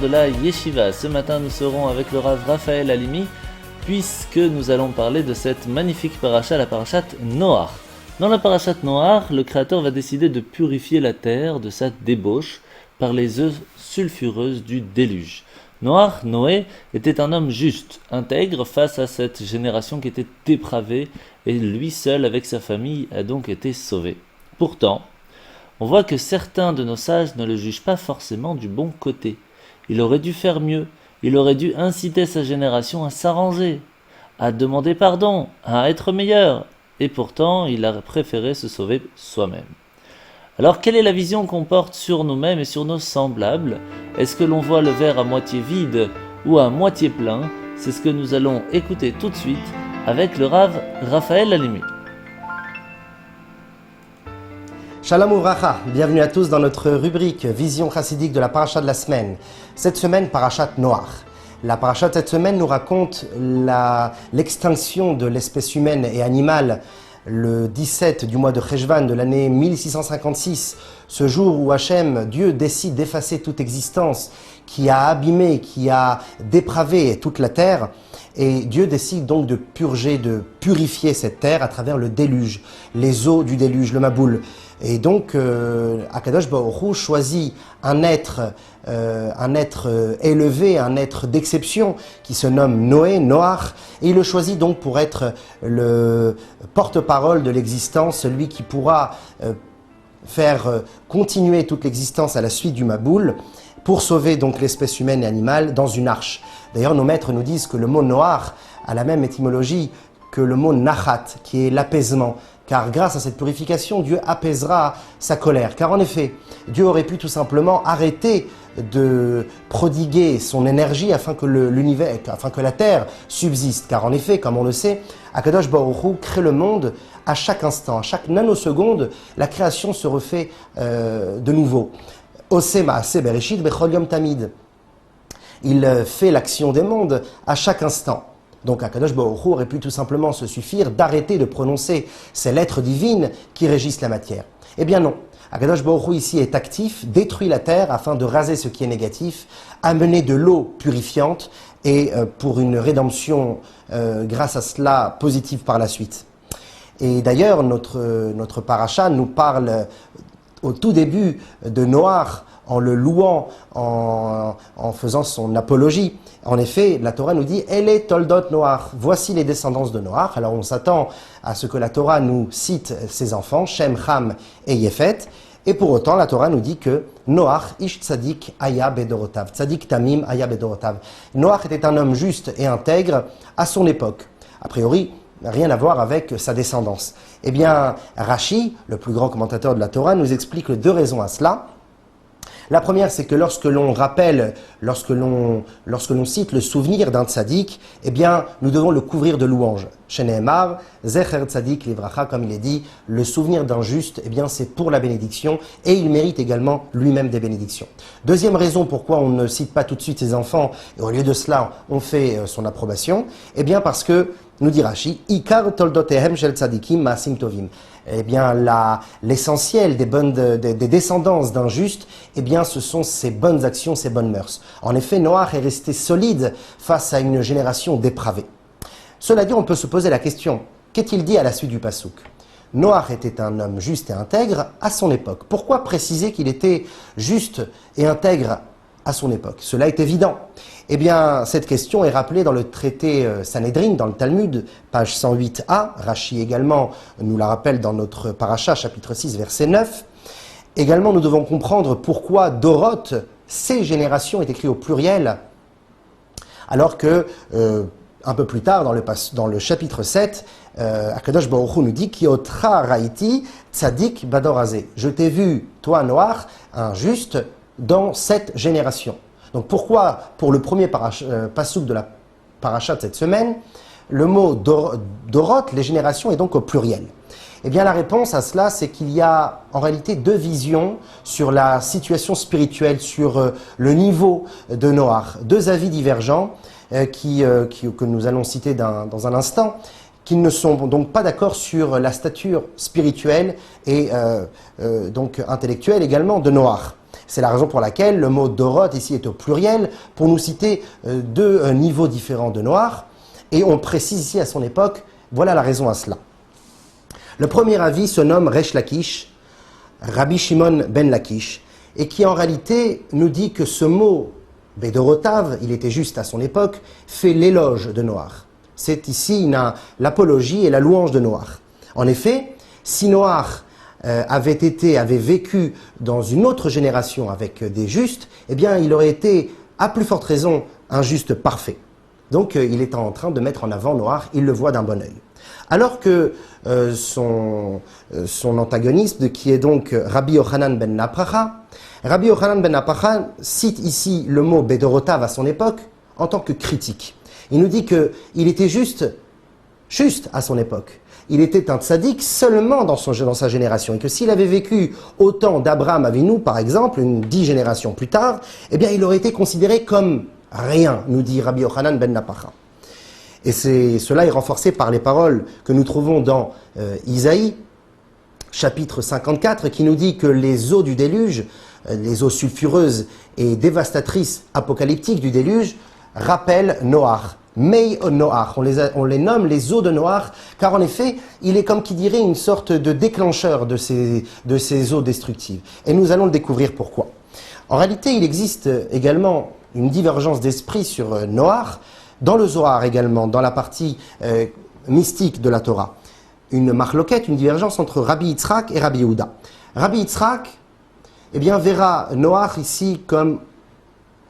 de la Yeshiva. Ce matin, nous serons avec le Rav Raphaël Halimi, puisque nous allons parler de cette magnifique paracha, la parachat Noach. Dans la parachat Noach, le Créateur va décider de purifier la terre de sa débauche par les eaux sulfureuses du déluge. Noach, Noé, était un homme juste, intègre face à cette génération qui était dépravée, et lui seul avec sa famille a donc été sauvé. Pourtant, on voit que certains de nos sages ne le jugent pas forcément du bon côté. Il aurait dû faire mieux, il aurait dû inciter sa génération à s'arranger, à demander pardon, à être meilleur, et pourtant il a préféré se sauver soi-même. Alors quelle est la vision qu'on porte sur nous-mêmes et sur nos semblables? Est-ce que l'on voit le verre à moitié vide ou à moitié plein? C'est ce que nous allons écouter tout de suite avec le Rav Raphaël Halimi. Shalom Uvracha, bienvenue à tous dans notre rubrique Vision chassidique de la paracha de la semaine. Cette semaine, parachat Noach. La paracha de cette semaine nous raconte l'extinction de l'espèce humaine et animale le 17 du mois de Cheshvan de l'année 1656, ce jour où Hachem, Dieu, décide d'effacer toute existence qui a abîmé, qui a dépravé toute la terre. Et Dieu décide donc de purger, de purifier cette terre à travers le déluge, les eaux du déluge, le Maboul. Et donc, Akadosh Baruch Hu choisit un être élevé, un être d'exception qui se nomme Noé, Noach, et il le choisit donc pour être le porte-parole de l'existence, celui qui pourra faire continuer toute l'existence à la suite du Maboul, pour sauver donc l'espèce humaine et animale dans une arche. D'ailleurs, nos maîtres nous disent que le mot Noach a la même étymologie que le mot Nachat, qui est l'apaisement. Car grâce à cette purification, Dieu apaisera sa colère. Car en effet, Dieu aurait pu tout simplement arrêter de prodiguer son énergie afin que afin que la terre subsiste. Car en effet, comme on le sait, Akadosh Baruch Hu crée le monde à chaque instant, à chaque nanoseconde, la création se refait de nouveau. Osema se bereshit bechol yom tamid. Il fait l'action des mondes à chaque instant. Donc Akadosh Baruch Hu aurait pu tout simplement se suffire d'arrêter de prononcer ces lettres divines qui régissent la matière. Eh bien non, Akadosh Baruch Hu ici est actif, détruit la terre afin de raser ce qui est négatif, amener de l'eau purifiante et pour une rédemption grâce à cela positive par la suite. Et d'ailleurs notre paracha nous parle au tout début de Noach, en le louant, en faisant son apologie. En effet, la Torah nous dit « Elle est Toldot Noach ». Voici les descendances de Noach. Alors on s'attend à ce que la Torah nous cite ses enfants, Shem, Ham et Yefet. Et pour autant, la Torah nous dit que Noach, Ish Tzadik Aya Bedorotav, Tzadik Tamim Aya Bedorotav. Noach était un homme juste et intègre à son époque. A priori, rien à voir avec sa descendance. Eh bien, Rashi, le plus grand commentateur de la Torah, nous explique deux raisons à cela. La première, c'est que lorsque l'on rappelle, lorsque l'on cite le souvenir d'un tzaddik, eh bien, nous devons le couvrir de louanges. Sheneemar, Zecher Tzadik Livracha, comme il est dit, le souvenir d'un juste, eh bien, c'est pour la bénédiction, et il mérite également lui-même des bénédictions. Deuxième raison pourquoi on ne cite pas tout de suite ses enfants, et au lieu de cela, on fait son approbation, eh bien, parce que, nous dit Rashi, Ikar toldotehem shel tzadikim maasim tovim. Eh bien, l'essentiel des descendances d'un juste, eh bien, ce sont ses bonnes actions, ses bonnes mœurs. En effet, Noach est resté solide face à une génération dépravée. Cela dit, on peut se poser la question, qu'est-il dit à la suite du Passouk? Noach était un homme juste et intègre à son époque. Pourquoi préciser qu'il était juste et intègre à son époque? Cela est évident. Eh bien, cette question est rappelée dans le traité Sanhedrin, dans le Talmud, page 108a. Rashi également nous la rappelle dans notre paracha, chapitre 6, verset 9. Également, nous devons comprendre pourquoi Dorot, ces générations, est écrit au pluriel, alors que, un peu plus tard, dans le chapitre 7, Akadosh Baruch Hu nous dit « Kiotra raiti tzadik badorazé » Je t'ai vu, toi, Noach, un juste, dans cette génération. Donc pourquoi, pour le premier passouk de la paracha de cette semaine, le mot dorot, les générations, est donc au pluriel? Eh bien la réponse à cela, c'est qu'il y a en réalité deux visions sur la situation spirituelle, sur le niveau de Noach. Deux avis divergents que nous allons citer dans un instant, qui ne sont donc pas d'accord sur la stature spirituelle et donc intellectuelle également de Noach. C'est la raison pour laquelle le mot Dorot ici est au pluriel, pour nous citer deux niveaux différents de Noach. Et on précise ici à son époque, voilà la raison à cela. Le premier avis se nomme Resh Lakish, Rabbi Shimon ben Lakish, et qui en réalité nous dit que ce mot Bédorotav, il était juste à son époque, fait l'éloge de Noach. C'est ici l'apologie et la louange de Noach. En effet, si Noach avait vécu dans une autre génération avec des justes, eh bien il aurait été, à plus forte raison, un juste parfait. Donc il est en train de mettre en avant Noach, il le voit d'un bon œil. Alors que son antagoniste, qui est donc Rabbi Yochanan ben Napracha, Rabbi Yochanan ben Napracha cite ici le mot Bédorotav à son époque en tant que critique. Il nous dit qu'il était juste à son époque. Il était un tzaddik seulement dans sa génération, et que s'il avait vécu au temps d'Abraham Avinu, par exemple, 10 générations plus tard, eh bien il aurait été considéré comme rien, nous dit Rabbi Yochanan ben Napracha. Et cela est renforcé par les paroles que nous trouvons dans Isaïe, chapitre 54, qui nous dit que les eaux du déluge, les eaux sulfureuses et dévastatrices apocalyptiques du déluge, rappellent Noach. Mei Noach, on les nomme les eaux de Noach, car en effet, il est comme qui dirait une sorte de déclencheur de ces eaux destructives. Et nous allons le découvrir pourquoi. En réalité, il existe également une divergence d'esprit sur Noach, dans le Zohar également, dans la partie mystique de la Torah. Une marloquette, une divergence entre Rabbi Yitzhak et Rabbi Yehuda. Rabbi Yitzhak, eh bien, verra Noach ici comme,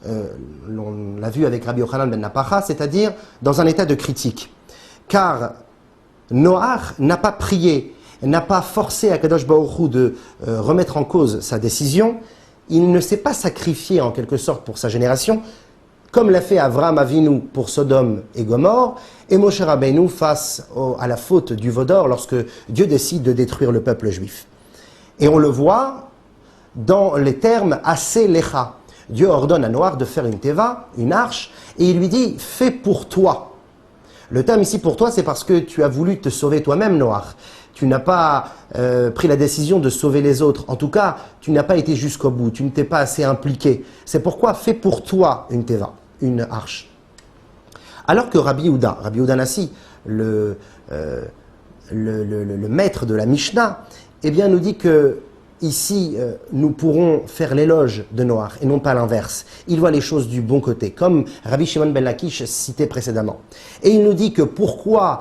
on l'a vu avec Rabbi Yochanan ben Napacha, c'est-à-dire dans un état de critique. Car Noach n'a pas prié, n'a pas forcé Akadosh Baruch Hu de remettre en cause sa décision. Il ne s'est pas sacrifié en quelque sorte pour sa génération, comme l'a fait Avraham Avinu pour Sodome et Gomorrhe, et Moshe Rabbeinu face à la faute du Vaudor lorsque Dieu décide de détruire le peuple juif. Et on le voit dans les termes Aseh Lecha. Dieu ordonne à Noach de faire une teva, une arche, et il lui dit « fais pour toi ». Le terme ici pour toi, c'est parce que tu as voulu te sauver toi-même, Noach. Tu n'as pas pris la décision de sauver les autres. En tout cas, tu n'as pas été jusqu'au bout. Tu ne t'es pas assez impliqué. C'est pourquoi fais pour toi une teva, une arche. Alors que Rabbi Yehuda Nassi, le maître de la Mishnah, eh bien, nous dit que ici, nous pourrons faire l'éloge de Noach et non pas l'inverse. Il voit les choses du bon côté, comme Rabbi Shimon ben Lakish cité précédemment. Et il nous dit que pourquoi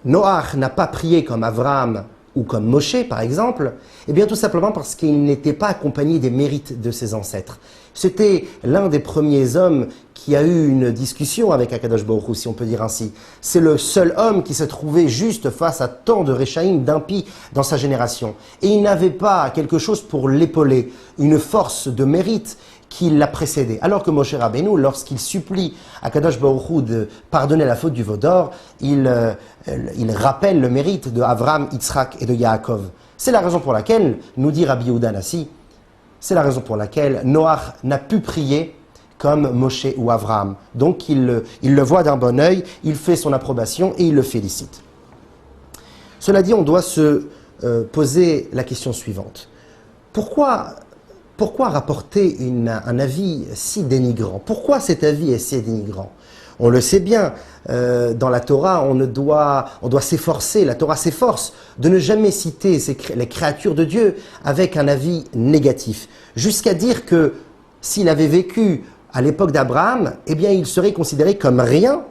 Noach n'a pas prié comme Abraham ou comme Moshe, par exemple, eh bien tout simplement parce qu'il n'était pas accompagné des mérites de ses ancêtres. C'était l'un des premiers hommes qui a eu une discussion avec Akadosh Baruch Hu, si on peut dire ainsi. C'est le seul homme qui s'est trouvé juste face à tant de Réchaïm, d'impies dans sa génération. Et il n'avait pas quelque chose pour l'épauler, une force de mérite qui l'a précédé. Alors que Moshe Rabbeinu, lorsqu'il supplie Akadosh Baruch Hu de pardonner la faute du Vaudor, il rappelle le mérite de Avraham, Yitzhak et de Yaakov. C'est la raison pour laquelle, nous dit Rabbi Yehuda Nassi, c'est la raison pour laquelle Noach n'a pu prier comme Moshe ou Avraham. Donc il le voit d'un bon œil, il fait son approbation et il le félicite. Cela dit, on doit se poser la question suivante. Pourquoi rapporter un avis si dénigrant? Pourquoi cet avis est si dénigrant? On le sait bien, dans la Torah, on doit s'efforcer, la Torah s'efforce de ne jamais citer les créatures de Dieu avec un avis négatif. Jusqu'à dire que s'il avait vécu à l'époque d'Abraham, eh bien il serait considéré comme rien.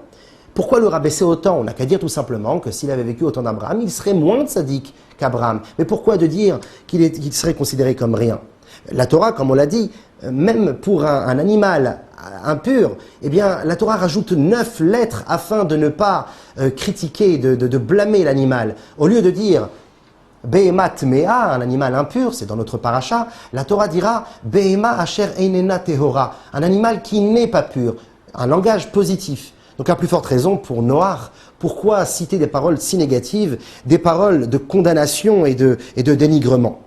Pourquoi le rabaisser autant? On n'a qu'à dire tout simplement que s'il avait vécu au temps d'Abraham, il serait moins tzaddik qu'Abraham. Mais pourquoi de dire qu'il serait considéré comme rien? La Torah, comme on l'a dit, même pour un animal impur, eh bien, la Torah rajoute 9 lettres afin de ne pas critiquer, de blâmer l'animal. Au lieu de dire Behemat Mea, un animal impur, c'est dans notre paracha, la Torah dira Behema Asher Einena Tehora, un animal qui n'est pas pur, un langage positif. Donc à plus forte raison pour Noach, pourquoi citer des paroles si négatives, des paroles de condamnation et de dénigrement?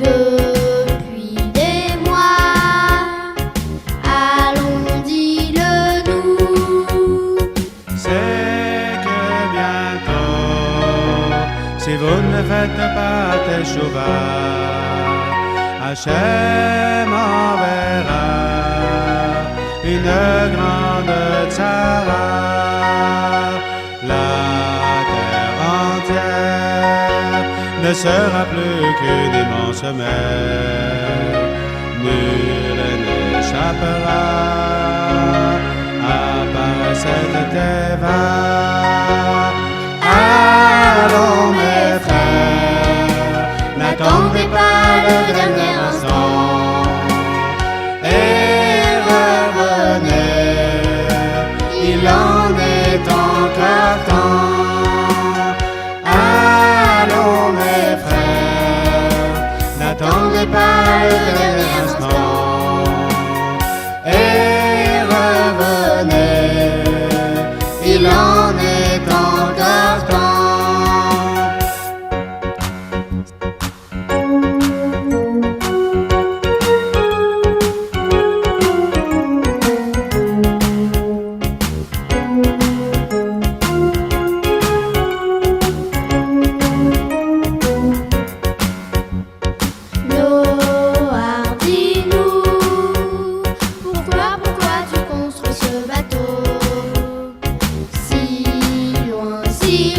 Depuis des mois, allons, dis-le-nous. C'est que bientôt, si vous ne faites pas teshuva, Hachem enverra une grande tzara. La terre entière ne sera plus qu'une immense mer. Nul n'échappera à part cette teva. Allons mes frères, n'attendez pas le dernier instant et revenez, il en est encore temps. Allons mes frères, n'attendez pas le dernier instant et revenez, il en est encore temps. Noah, dis-nous, pourquoi tu construis ce bateau? Si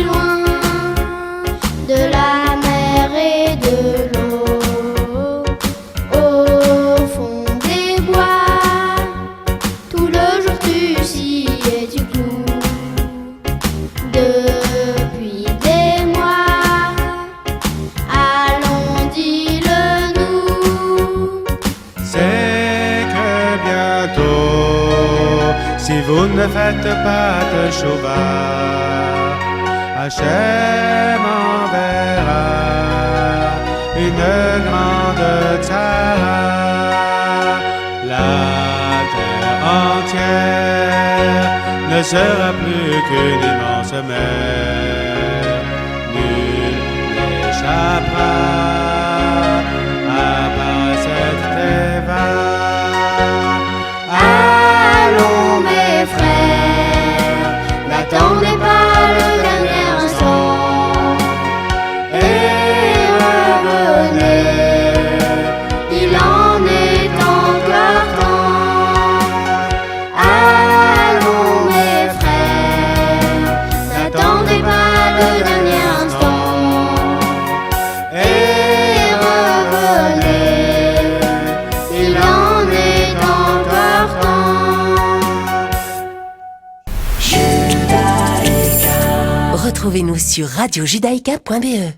loin de la mer et de l'eau, au fond des bois, tout le jour tu scies et tu cloues. Depuis des mois, allons, dis-le-nous. C'est que bientôt, si vous ne faites pas teshuva, Hachem enverra une grande tzara. La terre entière ne sera plus qu'une immense mer. Nul n'échappera à part cette teva. Allons mes frères, n'attendez pas le dernier instant et revenez, il en est encore temps. Allons mes frères, n'attendez pas le dernier instant et revenez, il en est encore temps. Retrouvez-nous sur radiojudaïka.be.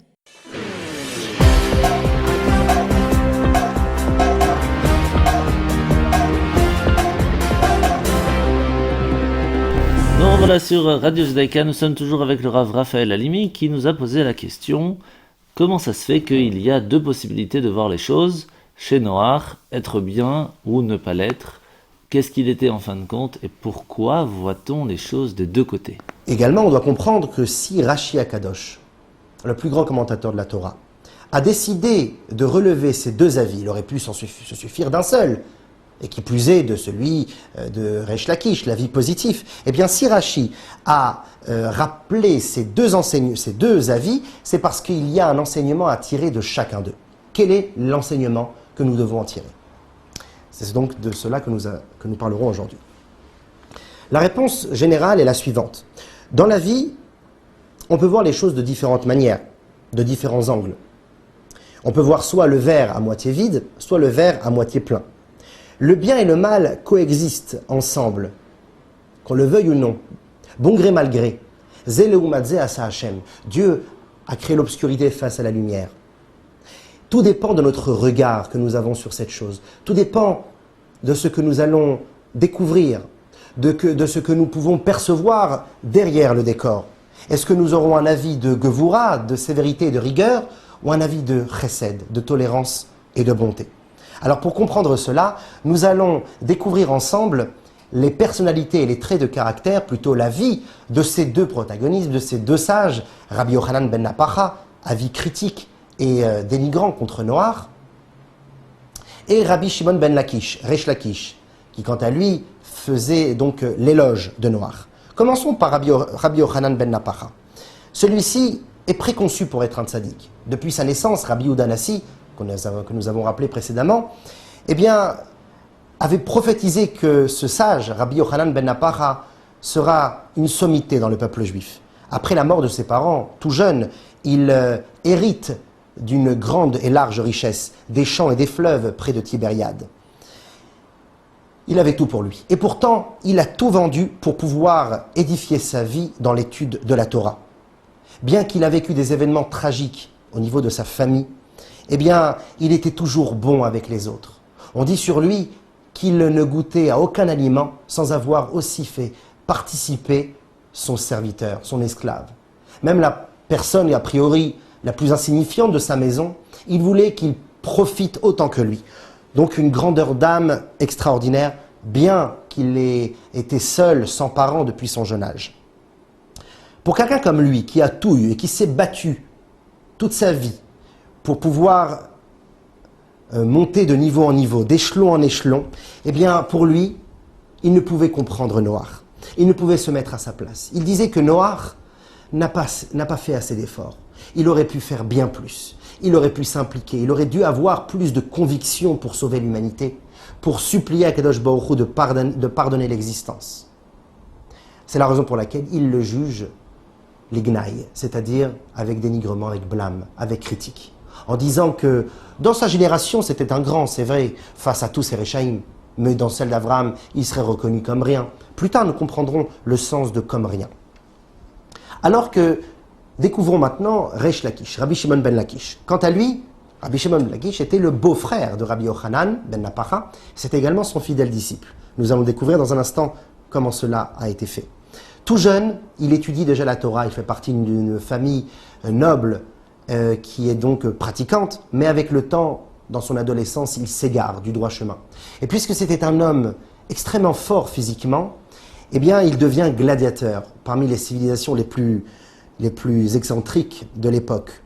Nous revoilà sur Radio Judaïka, nous sommes toujours avec le Rav Raphaël Halimi qui nous a posé la question: comment ça se fait qu'il y a deux possibilités de voir les choses chez Noach, être bien ou ne pas l'être? Qu'est-ce qu'il était en fin de compte et pourquoi voit-on les choses des deux côtés? Également, on doit comprendre que si Rashi Akadosh, le plus grand commentateur de la Torah, a décidé de relever ces deux avis, il aurait pu se suffire d'un seul, et qui plus est de celui de Resh Lakish, l'avis positif. Eh bien, si Rashi a rappelé ces deux avis, c'est parce qu'il y a un enseignement à tirer de chacun d'eux. Quel est l'enseignement que nous devons en tirer? C'est donc de cela que nous parlerons aujourd'hui. La réponse générale est la suivante. Dans la vie, on peut voir les choses de différentes manières, de différents angles. On peut voir soit le verre à moitié vide, soit le verre à moitié plein. Le bien et le mal coexistent ensemble, qu'on le veuille ou non, bon gré mal gré. Zeleumadze asa Hashem. Dieu a créé l'obscurité face à la lumière. Tout dépend de notre regard que nous avons sur cette chose. Tout dépend de ce que nous allons découvrir, de ce que nous pouvons percevoir derrière le décor. Est-ce que nous aurons un avis de Gevura, de sévérité et de rigueur, ou un avis de chesed, de tolérance et de bonté? Alors pour comprendre cela, nous allons découvrir ensemble les personnalités et les traits de caractère, plutôt la vie de ces deux protagonistes, de ces deux sages, Rabbi Yochanan ben Napacha, avis critique et dénigrant contre Noach, et Rabbi Shimon ben Lakish, Resh Lakish, qui quant à lui faisait donc l'éloge de Noach. Commençons par Rabbi Yochanan ben Napacha. Celui-ci est préconçu pour être un tzaddik. Depuis sa naissance, Rabbi Yehuda Nassi, que nous avons rappelé précédemment, eh bien, avait prophétisé que ce sage, Rabbi Yochanan ben Napacha, sera une sommité dans le peuple juif. Après la mort de ses parents, tout jeune, il hérite d'une grande et large richesse, des champs et des fleuves près de Tibériade. Il avait tout pour lui. Et pourtant, il a tout vendu pour pouvoir édifier sa vie dans l'étude de la Torah. Bien qu'il a vécu des événements tragiques au niveau de sa famille, eh bien, il était toujours bon avec les autres. On dit sur lui qu'il ne goûtait à aucun aliment sans avoir aussi fait participer son serviteur, son esclave. Même la personne, a priori, la plus insignifiante de sa maison, il voulait qu'il profite autant que lui. Donc une grandeur d'âme extraordinaire, bien qu'il ait été seul, sans parents depuis son jeune âge. Pour quelqu'un comme lui, qui a tout eu et qui s'est battu toute sa vie pour pouvoir monter de niveau en niveau, d'échelon en échelon, eh bien pour lui, il ne pouvait comprendre Noach. Il ne pouvait se mettre à sa place. Il disait que Noach n'a pas fait assez d'efforts. Il aurait pu faire bien plus. Il aurait pu s'impliquer. Il aurait dû avoir plus de conviction pour sauver l'humanité, pour supplier à Kadosh Baruch Hu de pardonner l'existence. C'est la raison pour laquelle il le juge l'ignaï, c'est-à-dire avec dénigrement, avec blâme, avec critique, en disant que dans sa génération, c'était un grand, c'est vrai, face à tous ces Réchaïm, mais dans celle d'Abraham, il serait reconnu comme rien. Plus tard, nous comprendrons le sens de comme rien. Alors que, découvrons maintenant Resh Lakish, Rabbi Shimon ben Lakish. Quant à lui, Rabbi Shimon ben Lakish était le beau-frère de Rabbi Yochanan ben Napacha, c'était également son fidèle disciple. Nous allons découvrir dans un instant comment cela a été fait. Tout jeune, il étudie déjà la Torah, il fait partie d'une famille noble qui est donc pratiquante, mais avec le temps, dans son adolescence, il s'égare du droit chemin. Et puisque c'était un homme extrêmement fort physiquement, eh bien, il devient gladiateur parmi les civilisations les plus excentriques de l'époque.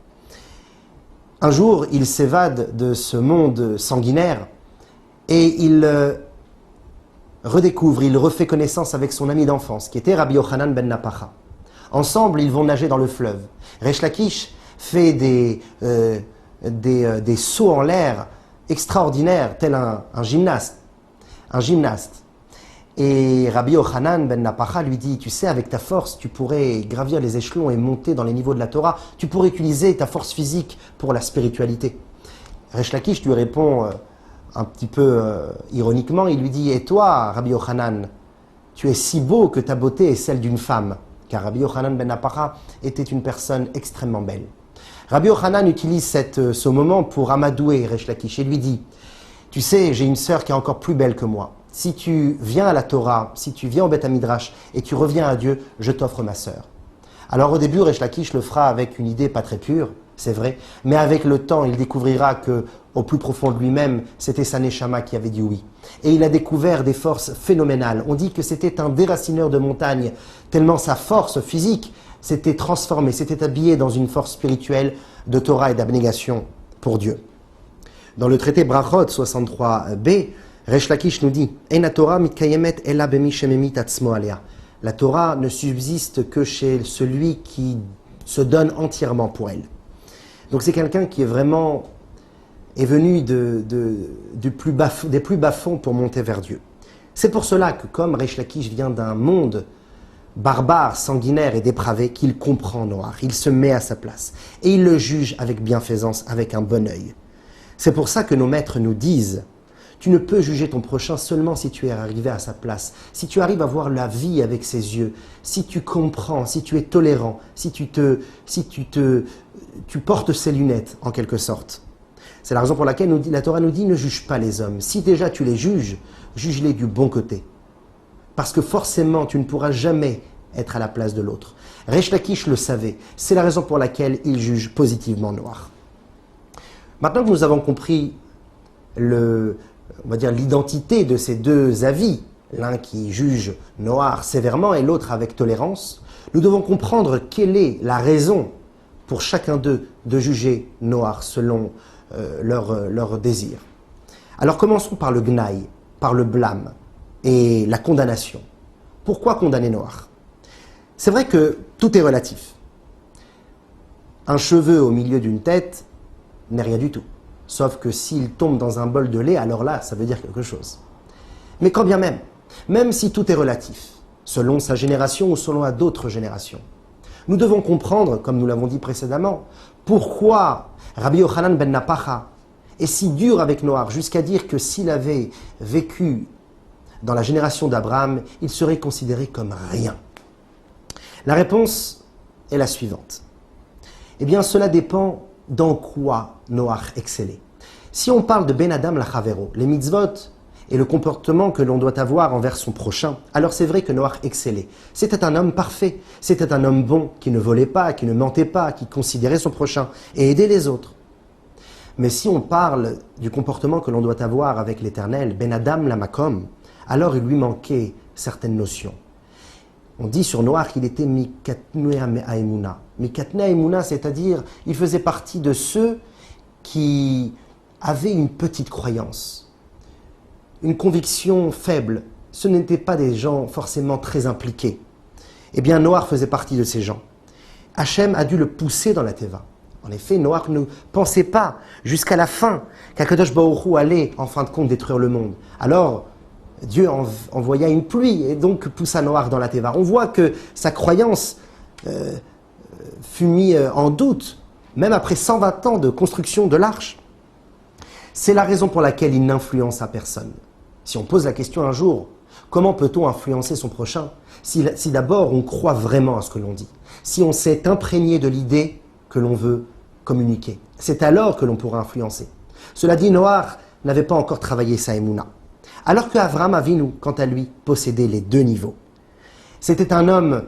Un jour, il s'évade de ce monde sanguinaire et il redécouvre, il refait connaissance avec son ami d'enfance, qui était Rabbi Yochanan ben Napacha. Ensemble, ils vont nager dans le fleuve. Resh Lakish fait des sauts en l'air extraordinaires, tel un gymnaste. Et Rabbi Yochanan ben Napacha lui dit, tu sais, avec ta force, tu pourrais gravir les échelons et monter dans les niveaux de la Torah. Tu pourrais utiliser ta force physique pour la spiritualité. Resh Lakish lui répond un petit peu ironiquement, il lui dit, et toi, Rabbi Yochanan, tu es si beau que ta beauté est celle d'une femme. Car Rabbi Yochanan ben Napacha était une personne extrêmement belle. Rabbi Yochanan utilise ce moment pour amadouer Resh Lakish et lui dit, tu sais, j'ai une sœur qui est encore plus belle que moi. Si tu viens à la Torah, si tu viens au Beth Midrash et tu reviens à Dieu, je t'offre ma sœur. Alors au début, Resh Lakish le fera avec une idée pas très pure, c'est vrai, mais avec le temps, il découvrira que au plus profond de lui-même, c'était sa Neshama qui avait dit oui. Et il a découvert des forces phénoménales. On dit que c'était un déracineur de montagne, tellement sa force physique s'était transformée, s'était habillée dans une force spirituelle de Torah et d'abnégation pour Dieu. Dans le traité Brachot 63b, Resh Lakish nous dit « Eina Torah mitkayemet ela bemi shememit atzmo alea » La Torah ne subsiste que chez celui qui se donne entièrement pour elle. Donc c'est quelqu'un qui est venu des plus bas fonds pour monter vers Dieu. C'est pour cela que comme Resh Lakish vient d'un monde barbare, sanguinaire et dépravé, qu'il comprend Noach, il se met à sa place et il le juge avec bienfaisance, avec un bon œil. C'est pour ça que nos maîtres nous disent tu ne peux juger ton prochain seulement si tu es arrivé à sa place, si tu arrives à voir la vie avec ses yeux, si tu comprends, si tu es tolérant, si tu portes ses lunettes en quelque sorte. C'est la raison pour laquelle la Torah nous dit ne juge pas les hommes. Si déjà tu les juges, juge-les du bon côté. Parce que forcément tu ne pourras jamais être à la place de l'autre. Resh Lakish le savait, c'est la raison pour laquelle il juge positivement Noach. Maintenant que nous avons compris l'identité de ces deux avis, l'un qui juge Noach sévèrement et l'autre avec tolérance, nous devons comprendre quelle est la raison pour chacun d'eux de juger Noach selon leur désir. Alors commençons par le gnaï, par le blâme et la condamnation. Pourquoi condamner Noach? C'est vrai que tout est relatif. Un cheveu au milieu d'une tête n'est rien du tout. Sauf que s'il tombe dans un bol de lait, alors là, ça veut dire quelque chose. Mais quand bien même si tout est relatif, selon sa génération ou selon d'autres générations, nous devons comprendre, comme nous l'avons dit précédemment, pourquoi Rabbi Yochanan ben Napacha est si dur avec Noach, jusqu'à dire que s'il avait vécu dans la génération d'Abraham, il serait considéré comme rien. La réponse est la suivante. Eh bien, cela dépend dans quoi Noach excellait. Si on parle de Ben Adam Lachavero, les mitzvot et le comportement que l'on doit avoir envers son prochain, alors c'est vrai que Noach excellait. C'était un homme parfait, c'était un homme bon, qui ne volait pas, qui ne mentait pas, qui considérait son prochain et aidait les autres. Mais si on parle du comportement que l'on doit avoir avec l'Éternel, Ben Adam Lamakom, alors il lui manquait certaines notions. On dit sur Noach qu'il était Mikatnea Me'aemuna. Mikatnea Emuna, c'est-à-dire, il faisait partie de ceux qui avaient une petite croyance, une conviction faible. Ce n'étaient pas des gens forcément très impliqués. Eh bien, Noach faisait partie de ces gens. Hachem a dû le pousser dans la Teva. En effet, Noach ne pensait pas jusqu'à la fin qu'Akadosh Baruch Hu allait, en fin de compte, détruire le monde. Alors, Dieu envoya une pluie et donc poussa Noach dans la Teva. On voit que sa croyance fut mise en doute, même après 120 ans de construction de l'arche. C'est la raison pour laquelle il n'influença personne. Si on pose la question un jour, comment peut-on influencer son prochain si d'abord on croit vraiment à ce que l'on dit, si on s'est imprégné de l'idée que l'on veut communiquer, c'est alors que l'on pourra influencer. Cela dit, Noach n'avait pas encore travaillé sa Emouna. Alors que Avraham Avinu, quant à lui, possédait les deux niveaux. C'était un homme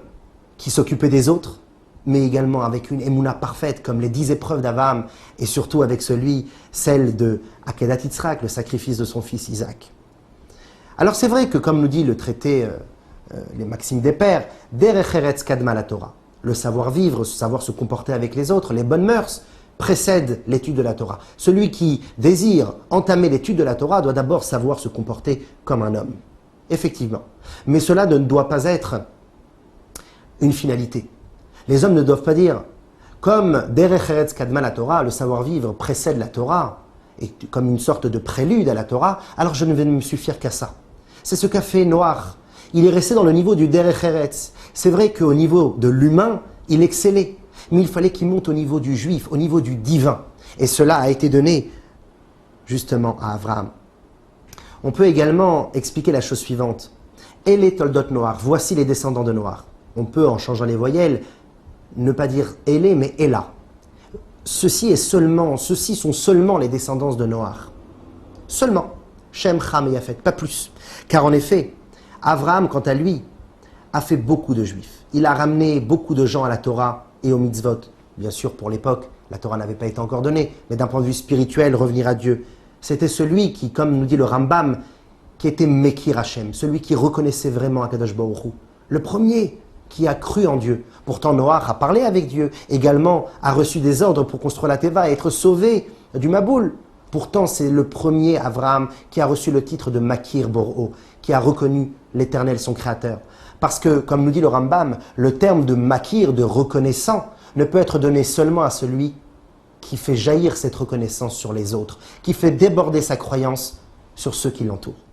qui s'occupait des autres, mais également avec une Emouna parfaite, comme les 10 épreuves d'Avraham, et surtout avec celle de Akedat Yitzhak, le sacrifice de son fils Isaac. Alors c'est vrai que, comme nous dit le traité, les Maximes des Pères, Derech Eretz Kadma la Torah, le savoir-vivre, savoir se comporter avec les autres, les bonnes mœurs, précède l'étude de la Torah. Celui qui désire entamer l'étude de la Torah doit d'abord savoir se comporter comme un homme. Effectivement. Mais cela ne doit pas être une finalité. Les hommes ne doivent pas dire, comme Derech Eretz Kadma la Torah, le savoir-vivre précède la Torah, et comme une sorte de prélude à la Torah, alors je ne vais me suffire qu'à ça. C'est ce qu'a fait Noach. Il est resté dans le niveau du Derech Eretz. C'est vrai qu'au niveau de l'humain, il excellait. Mais il fallait qu'il monte au niveau du juif, au niveau du divin. Et cela a été donné justement à Avraham. On peut également expliquer la chose suivante. Ele Toldot Noach, voici les descendants de Noach. On peut, en changeant les voyelles, ne pas dire Ele, mais Ela. Ceci sont seulement les descendants de Noach. Seulement. Shem, Ham et Yafet, pas plus. Car en effet, Avraham, quant à lui, a fait beaucoup de juifs. Il a ramené beaucoup de gens à la Torah et aux mitzvot. Bien sûr, pour l'époque, la Torah n'avait pas été encore donnée, mais d'un point de vue spirituel, revenir à Dieu. C'était celui qui, comme nous dit le Rambam, qui était Mekir Hashem, celui qui reconnaissait vraiment Akadosh Baruch Hu. Le premier qui a cru en Dieu. Pourtant, Noach a parlé avec Dieu, également a reçu des ordres pour construire la Teva et être sauvé du Maboul. Pourtant, c'est le premier Avraham qui a reçu le titre de Makir Bor'o, qui a reconnu l'Éternel, son Créateur. Parce que, comme nous dit le Rambam, le terme de Makir, de reconnaissant, ne peut être donné seulement à celui qui fait jaillir cette reconnaissance sur les autres, qui fait déborder sa croyance sur ceux qui l'entourent.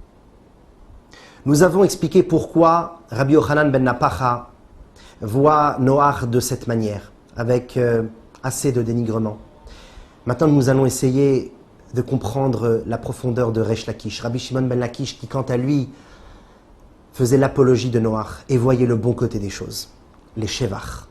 Nous avons expliqué pourquoi Rabbi Yochanan ben Napacha voit Noach de cette manière, avec assez de dénigrement. Maintenant, nous allons essayer de comprendre la profondeur de Resh Lakish, Rabbi Shimon ben Lakish, qui quant à lui faisait l'apologie de Noach et voyait le bon côté des choses, les Shevach.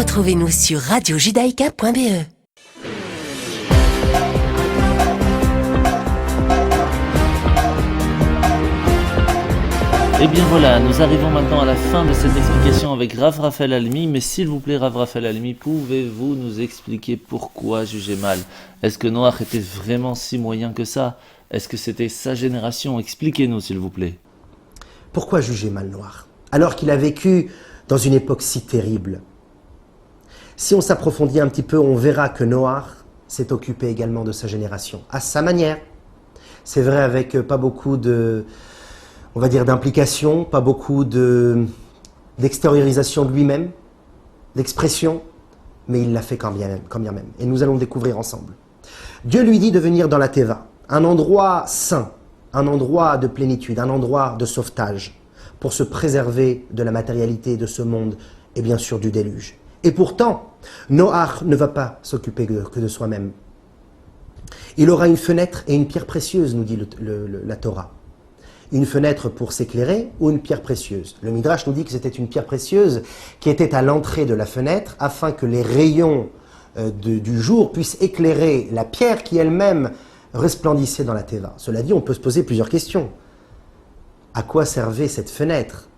Retrouvez-nous sur radiojudaïka.be. Et bien voilà, nous arrivons maintenant à la fin de cette explication avec Rav Raphaël Halimi, mais s'il vous plaît Rav Raphaël Halimi, pouvez-vous nous expliquer pourquoi juger mal? Est-ce que Noach était vraiment si moyen que ça? Est-ce que c'était sa génération? Expliquez-nous s'il vous plaît. Pourquoi juger mal Noach, alors qu'il a vécu dans une époque si terrible? Si on s'approfondit un petit peu, on verra que Noach s'est occupé également de sa génération, à sa manière. C'est vrai, avec pas beaucoup on va dire d'implication, pas beaucoup d'extériorisation de lui-même, d'expression, mais il l'a fait quand bien même. Et nous allons le découvrir ensemble. Dieu lui dit de venir dans la Teva, un endroit saint, un endroit de plénitude, un endroit de sauvetage, pour se préserver de la matérialité de ce monde et bien sûr du déluge. Et pourtant, Noach ne va pas s'occuper que de soi-même. Il aura une fenêtre et une pierre précieuse, nous dit la Torah. Une fenêtre pour s'éclairer ou une pierre précieuse. Le Midrash nous dit que c'était une pierre précieuse qui était à l'entrée de la fenêtre afin que les rayons du jour puissent éclairer la pierre qui elle-même resplendissait dans la Teva. Cela dit, on peut se poser plusieurs questions. À quoi servait cette fenêtre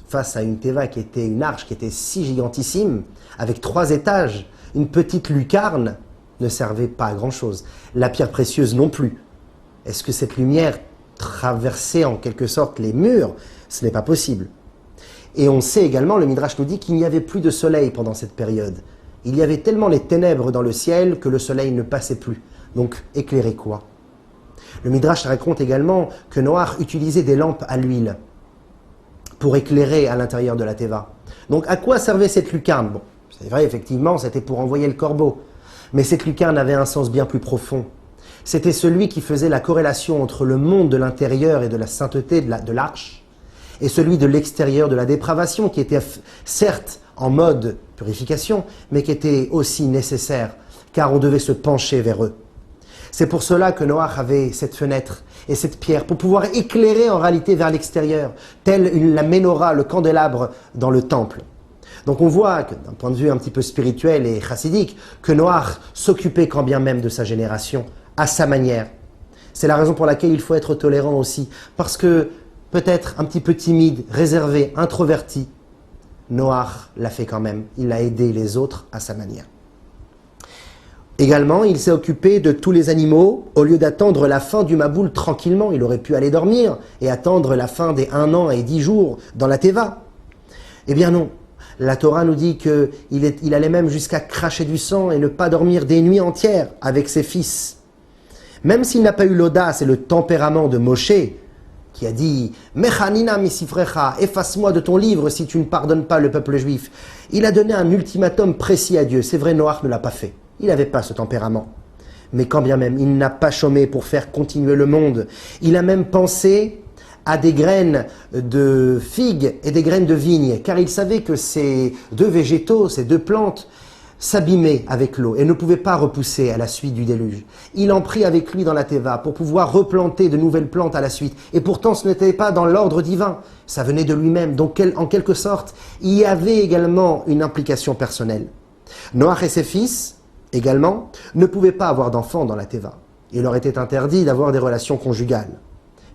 face à une Teva qui était une arche qui était si gigantissime, avec 3 étages? Une petite lucarne ne servait pas à grand-chose. La pierre précieuse non plus. Est-ce que cette lumière traverser en quelque sorte les murs? Ce n'est pas possible. Et on sait également, le Midrash nous dit qu'il n'y avait plus de soleil pendant cette période. Il y avait tellement les ténèbres dans le ciel que le soleil ne passait plus. Donc, éclairer quoi? Le Midrash raconte également que Noach utilisait des lampes à l'huile pour éclairer à l'intérieur de la Teva. Donc, à quoi servait cette lucarne? Bon, c'est vrai, effectivement, c'était pour envoyer le corbeau. Mais cette lucarne avait un sens bien plus profond. C'était celui qui faisait la corrélation entre le monde de l'intérieur et de la sainteté de l'arche et celui de l'extérieur de la dépravation, qui était certes en mode purification, mais qui était aussi nécessaire, car on devait se pencher vers eux. C'est pour cela que Noach avait cette fenêtre et cette pierre, pour pouvoir éclairer en réalité vers l'extérieur, telle la menorah, le candélabre dans le temple. Donc on voit, d'un point de vue un petit peu spirituel et chassidique, que Noach s'occupait quand bien même de sa génération, à sa manière. C'est la raison pour laquelle il faut être tolérant aussi, parce que peut-être un petit peu timide, réservé, introverti, Noach l'a fait quand même. Il a aidé les autres à sa manière. Également, il s'est occupé de tous les animaux. Au lieu d'attendre la fin du Maboul tranquillement, il aurait pu aller dormir et attendre la fin des 1 an et 10 jours dans la Teva. Eh bien non. La Torah nous dit qu'il allait même jusqu'à cracher du sang et ne pas dormir des nuits entières avec ses fils. Même s'il n'a pas eu l'audace et le tempérament de Moshe, qui a dit « Mechanina misifrecha, efface-moi de ton livre si tu ne pardonnes pas le peuple juif », il a donné un ultimatum précis à Dieu. C'est vrai, Noach ne l'a pas fait. Il n'avait pas ce tempérament. Mais quand bien même, il n'a pas chômé pour faire continuer le monde. Il a même pensé à des graines de figues et des graines de vigne, car il savait que ces 2 végétaux, ces 2 plantes, s'abîmaient avec l'eau et ne pouvaient pas repousser à la suite du déluge. Il en prit avec lui dans la Teva pour pouvoir replanter de nouvelles plantes à la suite. Et pourtant, ce n'était pas dans l'ordre divin, ça venait de lui-même. Donc, en quelque sorte, il y avait également une implication personnelle. Noach et ses fils, également, ne pouvaient pas avoir d'enfants dans la Teva. Il leur était interdit d'avoir des relations conjugales.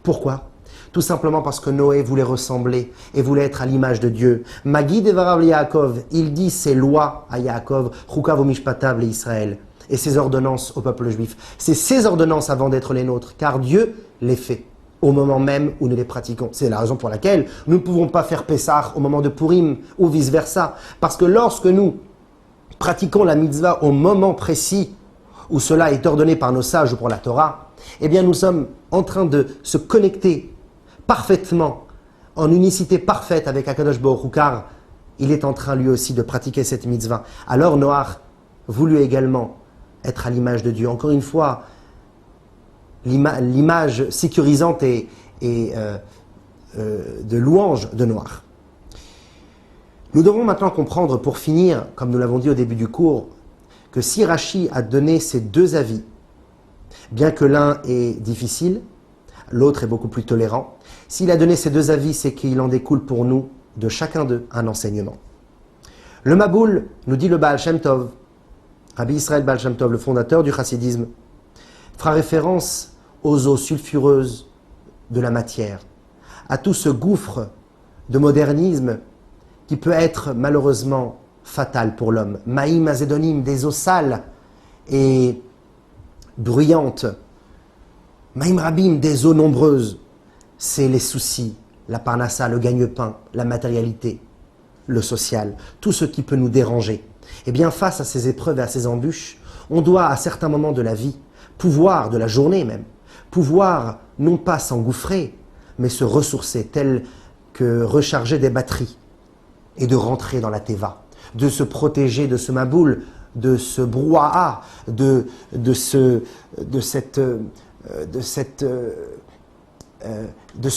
Pourquoi ? Tout simplement parce que Noé voulait ressembler et voulait être à l'image de Dieu. Magi devarav Yaakov, il dit ses lois à Yaakov, Chukav umishpatav le Israël, et ses ordonnances au peuple juif. C'est ses ordonnances avant d'être les nôtres, car Dieu les fait au moment même où nous les pratiquons. C'est la raison pour laquelle nous ne pouvons pas faire Pessah au moment de Purim ou vice-versa. Parce que lorsque nous pratiquons la mitzvah au moment précis où cela est ordonné par nos sages ou pour la Torah, eh bien nous sommes en train de se connecter parfaitement, en unicité parfaite avec Akadosh Baruch Hu, car il est en train lui aussi de pratiquer cette mitzvah. Alors Noach voulut également être à l'image de Dieu. Encore une fois, l'image sécurisante et de louange de Noach. Nous devons maintenant comprendre, pour finir, comme nous l'avons dit au début du cours, que si Rashi a donné ces 2 avis, bien que l'un est difficile, l'autre est beaucoup plus tolérant, s'il a donné ces 2 avis, c'est qu'il en découle pour nous, de chacun d'eux, un enseignement. Le Maboul, nous dit le Baal Shem Tov, Rabbi Israël Baal Shem Tov, le fondateur du chassidisme, fera référence aux eaux sulfureuses de la matière, à tout ce gouffre de modernisme qui peut être malheureusement fatal pour l'homme. Maïm azédonim, des eaux sales et bruyantes. Maïm rabim, des eaux nombreuses. C'est les soucis, la parnassa, le gagne-pain, la matérialité, le social, tout ce qui peut nous déranger. Eh bien, face à ces épreuves et à ces embûches, on doit, à certains moments de la vie, pouvoir, de la journée même, pouvoir non pas s'engouffrer, mais se ressourcer, tel que recharger des batteries et de rentrer dans la teva, de se protéger de ce maboul, de ce brouhaha, de ce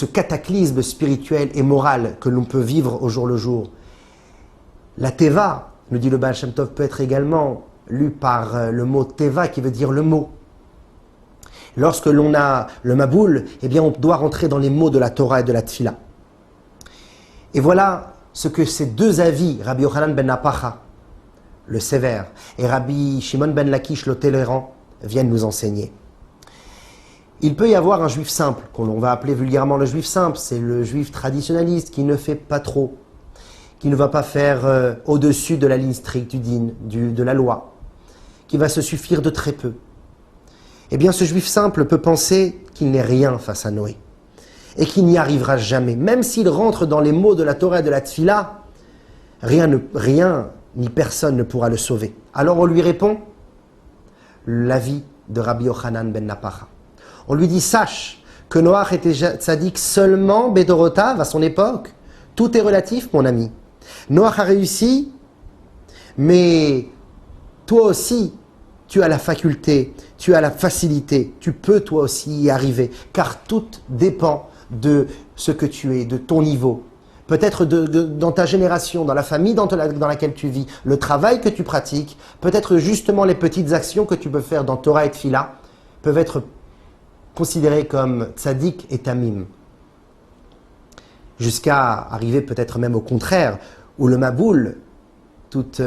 cataclysme spirituel et moral que l'on peut vivre au jour le jour. La teva, nous dit le Baal Shem Tov, peut être également lue par le mot teva qui veut dire le mot. Lorsque l'on a le maboul, eh bien on doit rentrer dans les mots de la Torah et de la Tfila. Et voilà ce que ces deux avis, Rabbi Yochanan ben Napacha, le sévère, et Rabbi Shimon ben Lakish, le tolérant, viennent nous enseigner. Il peut y avoir un juif simple, qu'on va appeler vulgairement le juif simple, c'est le juif traditionnaliste qui ne fait pas trop, qui ne va pas faire au-dessus de la ligne stricte du din, de la loi, qui va se suffire de très peu. Eh bien, ce juif simple peut penser qu'il n'est rien face à Noé et qu'il n'y arrivera jamais. Même s'il rentre dans les mots de la Torah et de la Tfila, rien ni personne ne pourra le sauver. Alors on lui répond l'avis de Rabbi Yochanan ben Napacha. On lui dit, sache que Noach était tzaddik seulement Bedorotav à son époque. Tout est relatif, mon ami. Noach a réussi, mais toi aussi, tu as la faculté, tu as la facilité, tu peux toi aussi y arriver, car tout dépend de ce que tu es, de ton niveau. Peut-être dans ta génération, dans la famille dans laquelle tu vis, le travail que tu pratiques, peut-être justement les petites actions que tu peux faire dans Torah et Tfila, peuvent être considérées comme tzaddik et tamim. Jusqu'à arriver peut-être même au contraire, où le maboul, tous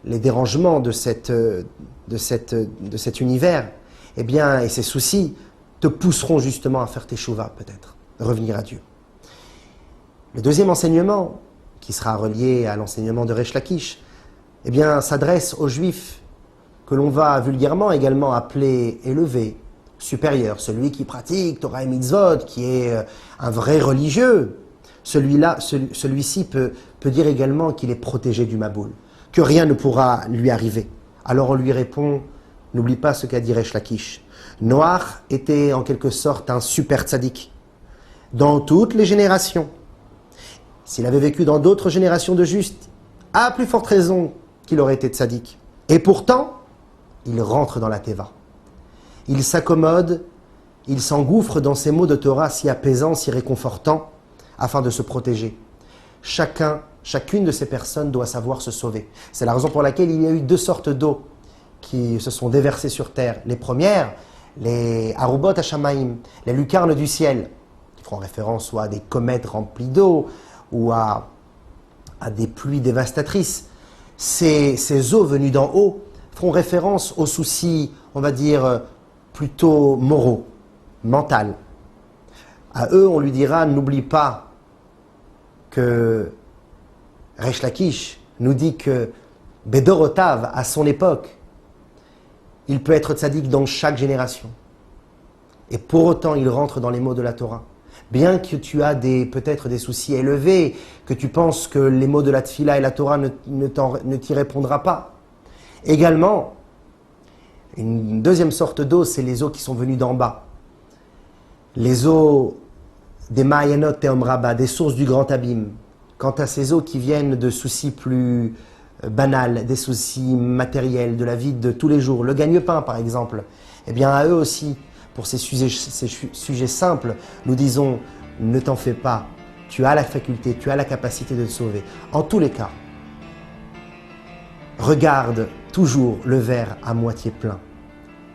les dérangements de cet univers, eh bien, et ses soucis, te pousseront justement à faire tes chouvas peut-être, revenir à Dieu. Le deuxième enseignement, qui sera relié à l'enseignement de Resh Lakish, eh bien, s'adresse aux Juifs que l'on va vulgairement également appeler élevés, supérieurs, celui qui pratique Torah et Mitzvot, qui est un vrai religieux. Celui-ci peut dire également qu'il est protégé du maboul, que rien ne pourra lui arriver. Alors on lui répond, n'oublie pas ce qu'a dit Resh Lakish. Noach était en quelque sorte un super tzaddik, dans toutes les générations. S'il avait vécu dans d'autres générations de justes, à plus forte raison qu'il aurait été tzaddik. Et pourtant, il rentre dans la teva. Il s'accommode, il s'engouffre dans ces mots de Torah si apaisants, si réconfortants, afin de se protéger. Chacune de ces personnes doit savoir se sauver. C'est la raison pour laquelle il y a eu deux sortes d'eau qui se sont déversées sur terre. Les premières, les Arubot Hashamaim, les lucarnes du ciel, qui font référence soit à des comètes remplies d'eau ou à des pluies dévastatrices. Ces eaux venues d'en haut font référence aux soucis, on va dire, plutôt moraux, mentaux. À eux, on lui dira, n'oublie pas que Resh Lakish nous dit que Bedorotav, à son époque, il peut être tzaddik dans chaque génération. Et pour autant, il rentre dans les mots de la Torah. Bien que tu as peut-être des soucis élevés, que tu penses que les mots de la Tfila et la Torah ne t'y répondra pas. Également, une deuxième sorte d'eau, c'est les eaux qui sont venues d'en bas. Les eaux des Ma'ayanot Teom Rabba, des sources du grand abîme. Quant à ces eaux qui viennent de soucis plus banals, des soucis matériels, de la vie de tous les jours, le gagne-pain par exemple, eh bien à eux aussi, pour ces sujets simples, nous disons, ne t'en fais pas, tu as la faculté, tu as la capacité de te sauver. En tous les cas, regarde toujours le verre à moitié plein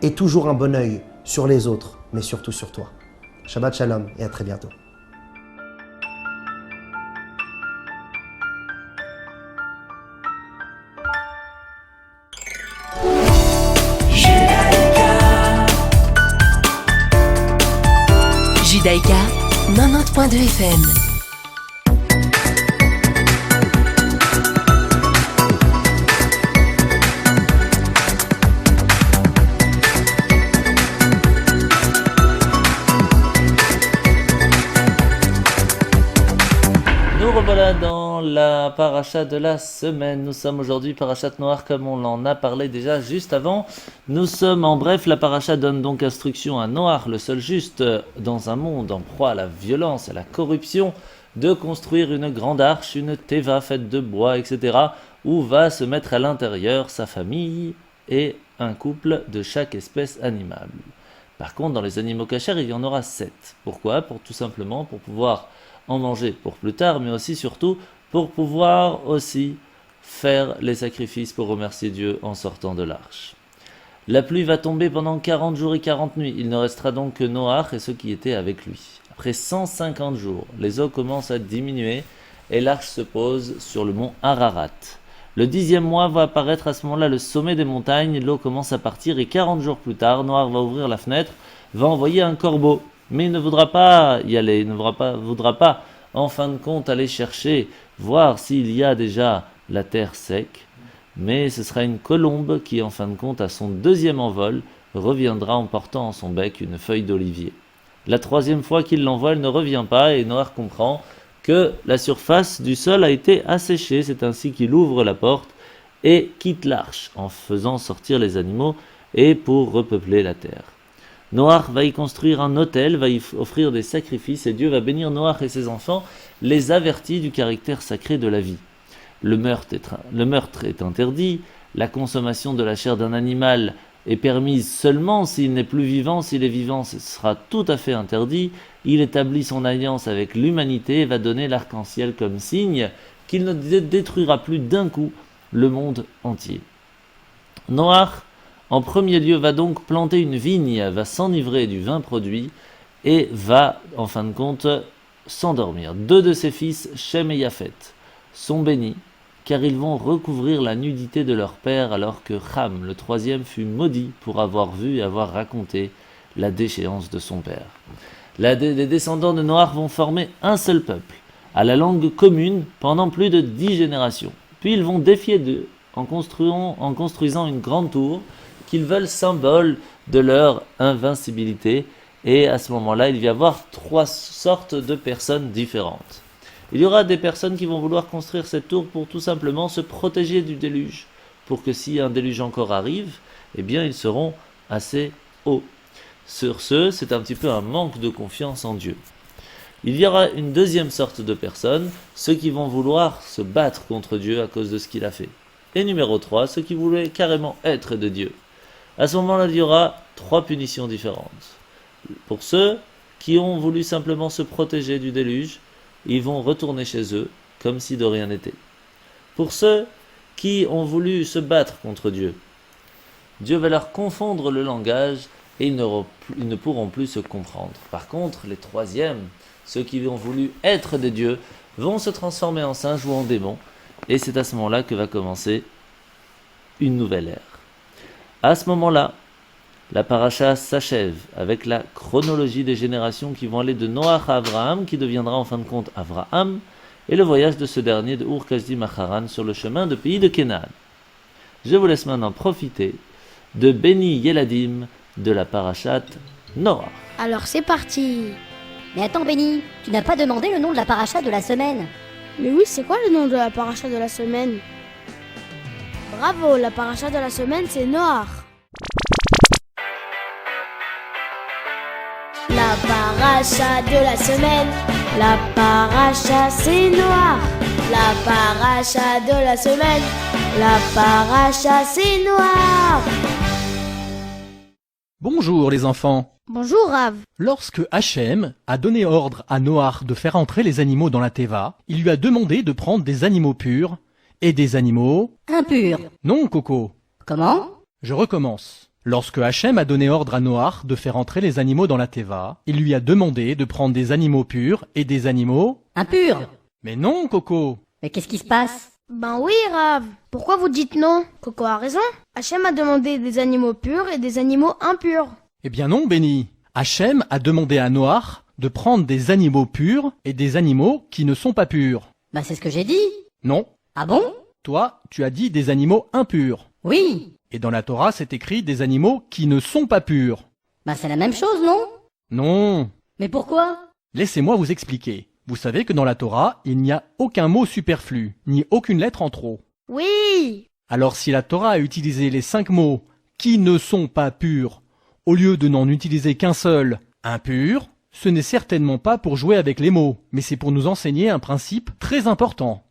et toujours un bon œil sur les autres, mais surtout sur toi. Shabbat Shalom et à très bientôt. Judaïka, 90.2 FM. Nous revoilà dans la paracha de la semaine. Nous sommes aujourd'hui parachat Noach comme on en a parlé déjà juste avant. Nous sommes en bref, la paracha donne donc instruction à Noach, le seul juste dans un monde en proie à la violence, à la corruption, de construire une grande arche, une teva faite de bois, etc. où va se mettre à l'intérieur sa famille et un couple de chaque espèce animale. Par contre, dans les animaux cachers, il y en aura 7. Pourquoi ? Tout simplement pour pouvoir en manger pour plus tard, mais aussi surtout pour pouvoir aussi faire les sacrifices pour remercier Dieu en sortant de l'arche. La pluie va tomber pendant 40 jours et 40 nuits. Il ne restera donc que Noach et ceux qui étaient avec lui. Après 150 jours, les eaux commencent à diminuer et l'arche se pose sur le mont Ararat. Le 10e mois va apparaître à ce moment-là le sommet des montagnes, l'eau commence à partir et 40 jours plus tard, Noach va ouvrir la fenêtre, va envoyer un corbeau. Mais il ne voudra pas y aller, il ne voudra pas, en fin de compte, aller chercher, voir s'il y a déjà la terre sec. Mais ce sera une colombe qui, en fin de compte, à son 2e envol, reviendra en portant en son bec une feuille d'olivier. La 3e fois qu'il l'envoie, elle ne revient pas et Noach comprend que la surface du sol a été asséchée. C'est ainsi qu'il ouvre la porte et quitte l'arche en faisant sortir les animaux et pour repeupler la terre. Noach va y construire un autel, va y offrir des sacrifices et Dieu va bénir Noach et ses enfants, les avertis du caractère sacré de la vie. Le meurtre est interdit, la consommation de la chair d'un animal est permise seulement s'il n'est plus vivant, s'il est vivant ce sera tout à fait interdit. Il établit son alliance avec l'humanité et va donner l'arc-en-ciel comme signe qu'il ne détruira plus d'un coup le monde entier. Noach, en premier lieu, va donc planter une vigne, va s'enivrer du vin produit et va, en fin de compte, s'endormir. 2 de ses fils, Shem et Yafet, sont bénis, car ils vont recouvrir la nudité de leur père, alors que Ham, le 3e, fut maudit pour avoir vu et avoir raconté la déchéance de son père. Les descendants de Noach vont former un seul peuple, à la langue commune, pendant plus de 10 générations. Puis ils vont défier Dieu en construisant une grande tour, qu'ils veulent symbole de leur invincibilité. Et à ce moment-là, il va y avoir 3 sortes de personnes différentes. Il y aura des personnes qui vont vouloir construire cette tour pour tout simplement se protéger du déluge, pour que si un déluge encore arrive, eh bien ils seront assez hauts. Sur ce, c'est un petit peu un manque de confiance en Dieu. Il y aura une 2e sorte de personnes, ceux qui vont vouloir se battre contre Dieu à cause de ce qu'il a fait. Et numéro 3, ceux qui voulaient carrément être de Dieu. À ce moment-là, il y aura 3 punitions différentes. Pour ceux qui ont voulu simplement se protéger du déluge, ils vont retourner chez eux comme si de rien n'était. Pour ceux qui ont voulu se battre contre Dieu, Dieu va leur confondre le langage et ils ne pourront plus se comprendre. Par contre, les 3e, ceux qui ont voulu être des dieux, vont se transformer en singes ou en démons. Et c'est à ce moment-là que va commencer une nouvelle ère. À ce moment-là, la paracha s'achève avec la chronologie des générations qui vont aller de Noach à Abraham, qui deviendra en fin de compte Abraham, et le voyage de ce dernier de Ur Kasdim à Haran sur le chemin de pays de Canaan. Je vous laisse maintenant profiter de Béni Yeladim de la parachat Noach. Alors c'est parti. Mais attends Benny, tu n'as pas demandé le nom de la paracha de la semaine? Mais oui, c'est quoi le nom de la paracha de la semaine? Bravo, la paracha de la semaine c'est Noach. La paracha de la semaine, la paracha c'est Noach. La paracha de la semaine, la paracha c'est Noach. Bonjour les enfants. Bonjour Rav. Lorsque Hachem a donné ordre à Noach de faire entrer les animaux dans la Teva, il lui a demandé de prendre des animaux purs et des animaux... Impur. Non, Coco. Comment? Je recommence. Lorsque Hachem a donné ordre à Noach de faire entrer les animaux dans la Teva, il lui a demandé de prendre des animaux purs et des animaux... Impur. Mais non, Coco. Mais qu'est-ce qui se passe? Ben oui Rav. Pourquoi vous dites non? Coco a raison. Hachem a demandé des animaux purs et des animaux impurs. Eh bien non, Béni. Hachem a demandé à Noach de prendre des animaux purs et des animaux qui ne sont pas purs. Bah c'est ce que j'ai dit. Non, Ah bon? toi, tu as dit des animaux impurs. Oui. Et dans la Torah, c'est écrit des animaux qui ne sont pas purs. Bah c'est la même chose, non? Non. Mais pourquoi? Laissez-moi vous expliquer. Vous savez que dans la Torah, il n'y a aucun mot superflu, ni aucune lettre en trop. Oui. Alors si la Torah a utilisé les 5 mots qui ne sont pas purs, au lieu de n'en utiliser qu'un seul, impur, ce n'est certainement pas pour jouer avec les mots, mais c'est pour nous enseigner un principe très important.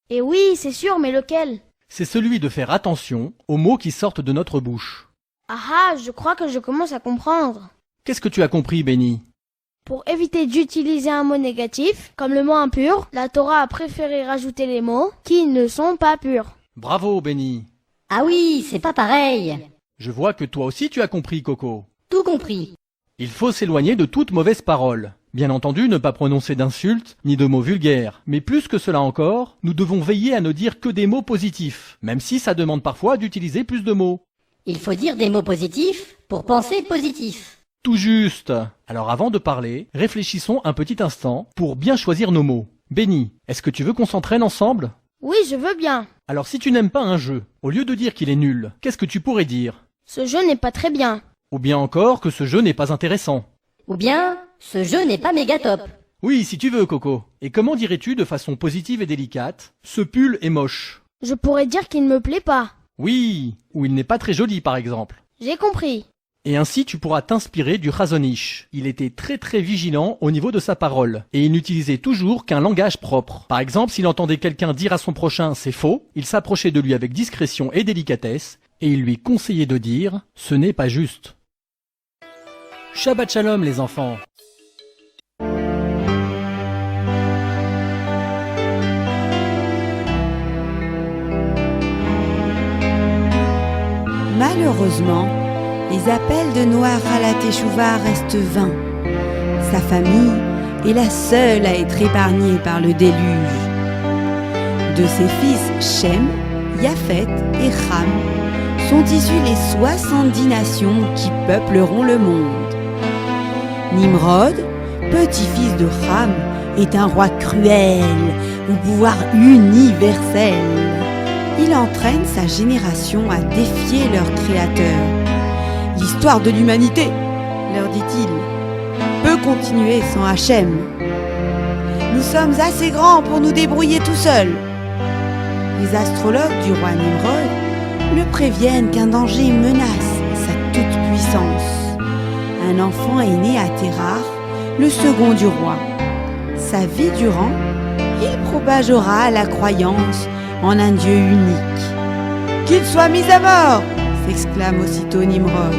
Et oui, c'est sûr, mais lequel? C'est celui de faire attention aux mots qui sortent de notre bouche. Ah, je crois que je commence à comprendre. Qu'est-ce que tu as compris, Benny? Pour éviter d'utiliser un mot négatif, comme le mot impur, la Torah a préféré rajouter les mots qui ne sont pas purs. Bravo, Benny. Ah oui, c'est pas pareil. Je vois que toi aussi tu as compris, Coco. Tout compris. Il faut s'éloigner de toute mauvaise parole. Bien entendu, ne pas prononcer d'insultes, ni de mots vulgaires. Mais plus que cela encore, nous devons veiller à ne dire que des mots positifs, même si ça demande parfois d'utiliser plus de mots. Il faut dire des mots positifs pour penser positif. Tout juste. Alors avant de parler, réfléchissons un petit instant pour bien choisir nos mots. Benny, est-ce que tu veux qu'on s'entraîne ensemble? Oui, je veux bien. Alors si tu n'aimes pas un jeu, au lieu de dire qu'il est nul, qu'est-ce que tu pourrais dire? Ce jeu n'est pas très bien. Ou bien encore que ce jeu n'est pas intéressant. Ou bien, ce jeu n'est pas méga top. Oui, si tu veux, Coco. Et comment dirais-tu de façon positive et délicate, ce pull est moche? Je pourrais dire qu'il ne me plaît pas. Oui, ou il n'est pas très joli par exemple. J'ai compris. Et ainsi tu pourras t'inspirer du Chazon-Ish. Il était très vigilant au niveau de sa parole, et il n'utilisait toujours qu'un langage propre. Par exemple, s'il entendait quelqu'un dire à son prochain c'est faux, il s'approchait de lui avec discrétion et délicatesse, et il lui conseillait de dire ce n'est pas juste. Shabbat Shalom les enfants. Malheureusement, les appels de Noach à la Teshuvah restent vains. Sa famille est la seule à être épargnée par le déluge. De ses fils Shem, Yaphet et Ham sont issues les 70 nations qui peupleront le monde. Nimrod, petit-fils de Ham, est un roi cruel au pouvoir universel. Il entraîne sa génération à défier leur créateur. L'histoire de l'humanité, leur dit-il, peut continuer sans Hachem. Nous sommes assez grands pour nous débrouiller tout seuls. Les astrologues du roi Nimrod le préviennent qu'un danger menace sa toute-puissance. Un enfant est né à Terrar, le second du roi. Sa vie durant, il propagera la croyance en un Dieu unique. Qu'il soit mis à mort, s'exclame aussitôt Nimrod.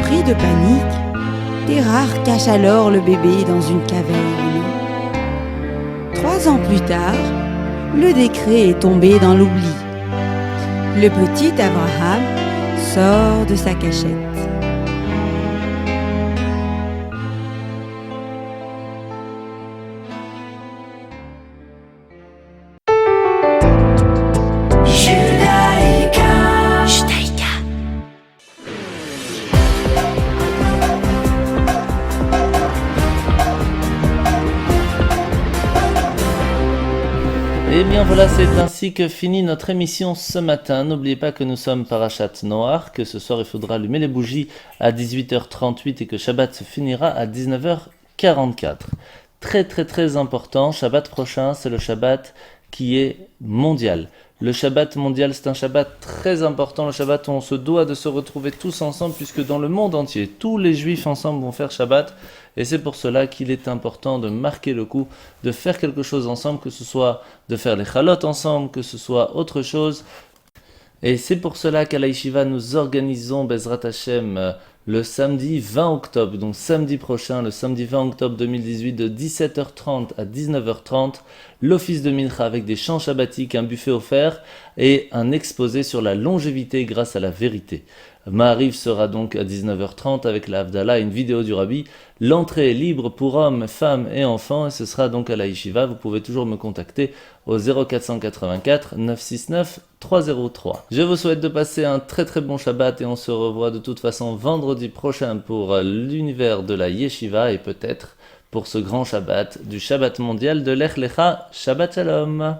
Pris de panique, Terrar cache alors le bébé dans une caverne. 3 ans plus tard, le décret est tombé dans l'oubli. Le petit Abraham sort de sa cachette. Et bien voilà, c'est ainsi que finit notre émission ce matin. N'oubliez pas que nous sommes Parashat Noach, que ce soir il faudra allumer les bougies à 18h38 et que Shabbat se finira à 19h44. Très important, Shabbat prochain, c'est le Shabbat qui est mondial. Le Shabbat mondial, c'est un Shabbat très important, le Shabbat où on se doit de se retrouver tous ensemble, puisque dans le monde entier, tous les Juifs ensemble vont faire Shabbat, et c'est pour cela qu'il est important de marquer le coup, de faire quelque chose ensemble, que ce soit de faire les chalotes ensemble, que ce soit autre chose. Et c'est pour cela qu'à la Yeshiva, nous organisons Bezrat Hashem le samedi 20 octobre, donc samedi prochain, le samedi 20 octobre 2018, de 17h30 à 19h30, l'office de Mincha avec des chants shabbatiques, un buffet offert et un exposé sur la longévité grâce à la vérité. Ma'ariv sera donc à 19h30 avec la Havdalah et une vidéo du Rabbi. L'entrée est libre pour hommes, femmes et enfants et ce sera donc à la Yeshiva. Vous pouvez toujours me contacter au 0484 969 303. Je vous souhaite de passer un très bon Shabbat et on se revoit de toute façon vendredi prochain pour l'univers de la Yeshiva et peut-être pour ce grand Shabbat, du Shabbat mondial de Lech Lecha. Shabbat Shalom.